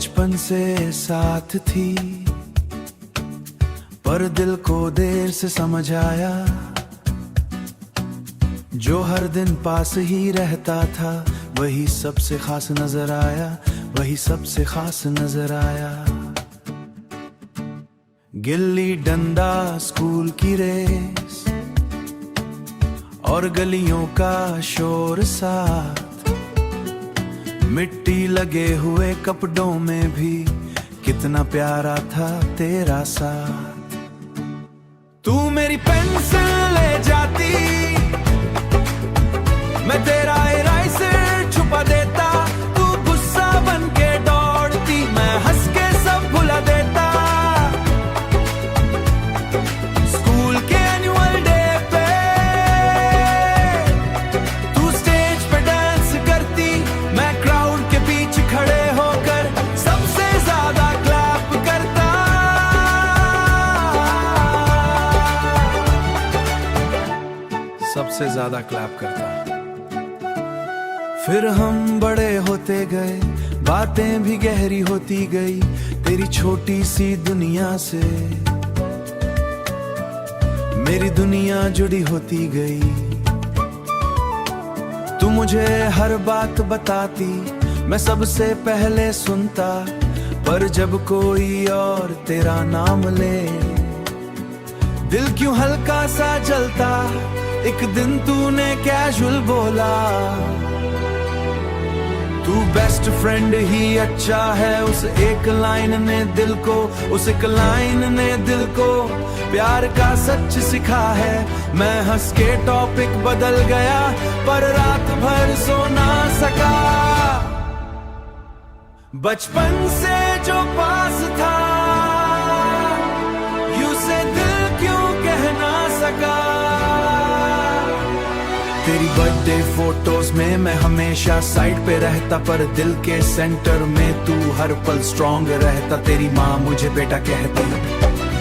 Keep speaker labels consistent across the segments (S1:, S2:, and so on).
S1: बचपन से साथ थी, पर दिल को देर से समझ आया। जो हर दिन पास ही रहता था, वही सबसे खास नजर आया, वही सबसे खास नजर आया। गिल्ली डंडा, स्कूल की रेस और गलियों का शोर साथ, मिट्टी लगे हुए कपड़ों में भी कितना प्यारा था तेरा साथ। तू मेरी पेंसिल ले जाती, मैं तेरा इरेज़र छुपा देता। तू गुस्सा बन के दौड़ती, मैं हंस के सब भुला देता। स्कूल के एनुअल डे पे तू स्टेज पे डांस करती, मैं क्राउड के बीच खड़े होकर सबसे ज्यादा क्लैप करता। सबसे ज्यादा क्लैप करता। फिर हम बड़े होते गए, बातें भी गहरी होती गई तेरी छोटी सी दुनिया से। मेरी दुनिया जुड़ी होती गई, तू मुझे हर बात बताती, मैं सबसे पहले सुनता। पर जब कोई और तेरा नाम ले, दिल क्यों हल्का सा जलता। एक दिन तूने कैजुअल बोला, तू बेस्ट फ्रेंड ही अच्छा है। उस एक लाइन ने दिल को, उस एक लाइन ने दिल को प्यार का सच सिखा है। मैं हंस के टॉपिक बदल गया, पर रात भर सो ना सका। बचपन से जो पास था, यूं से दिल क्यों कह ना सका। तेरी बर्थडे फोटोज में मैं हमेशा साइड पे रहता, पर दिल के सेंटर में तू हर पल स्ट्रॉन्ग रहता। तेरी माँ मुझे बेटा कहती,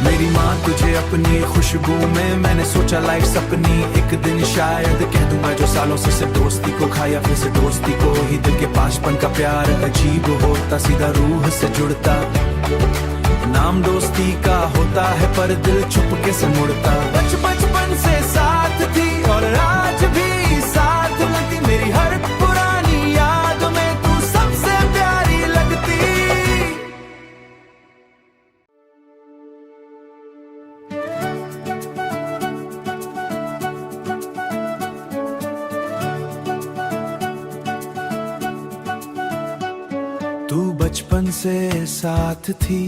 S1: मेरी माँ तुझे अपनी खुशबू में। मैंने सोचा लाइफ सपनी, एक दिन शायद कह दूंगा जो सालों से सिर्फ दोस्ती को खाया, फिर से दोस्ती को ही। दिल के पासपन का प्यार अजीब होता, सीधा रूह से जुड़ता। नाम दोस्ती का होता है, पर दिल चुपके से मुड़ता। बचपन से साथ थी और आज भी साथ लगती, मेरी हर पुरानी याद में तू सबसे प्यारी लगती। तू बचपन से साथ थी,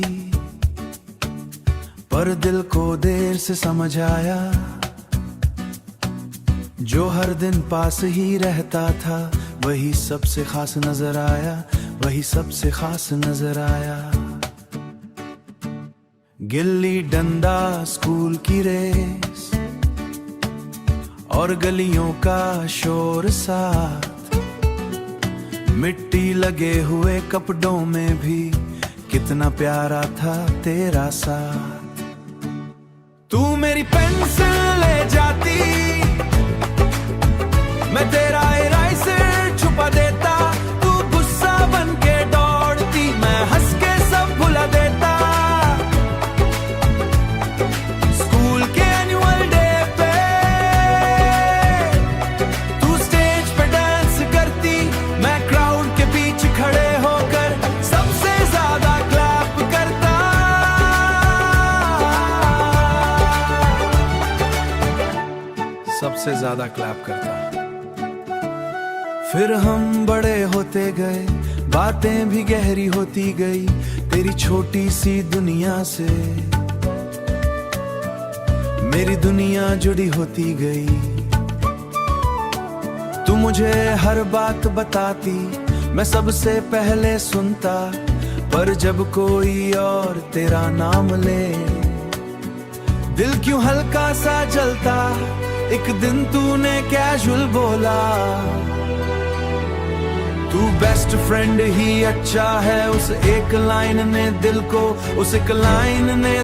S1: पर दिल को देर से समझ आया। जो हर दिन पास ही रहता था, वही सबसे खास नजर आया, वही सबसे खास नजर आया। गिल्ली डंडा, स्कूल की रेस और गलियों का शोर साथ, मिट्टी लगे हुए कपड़ों में भी कितना प्यारा था तेरा साथ। तू मेरी पेंसिल ले जाती, मैं तेरा इरेज़र छुपा देता। तू गुस्सा बन के दौड़ती, मैं हंस के सब भुला देता। स्कूल के एनुअल डे पे तू स्टेज पे डांस करती, मैं क्राउड के बीच खड़े होकर सबसे ज्यादा क्लैप करता। सबसे ज्यादा क्लैप करता। फिर हम बड़े होते गए, बातें भी गहरी होती गई तेरी छोटी सी दुनिया से। मेरी दुनिया जुड़ी होती गई, तू मुझे हर बात बताती, मैं सबसे पहले सुनता। पर जब कोई और तेरा नाम ले, दिल क्यों हल्का सा जलता। एक दिन तूने कैजुअल बोला, तू बेस्ट फ्रेंड ही अच्छा है। उस एक लाइन ने दिल को, उस एक लाइन ने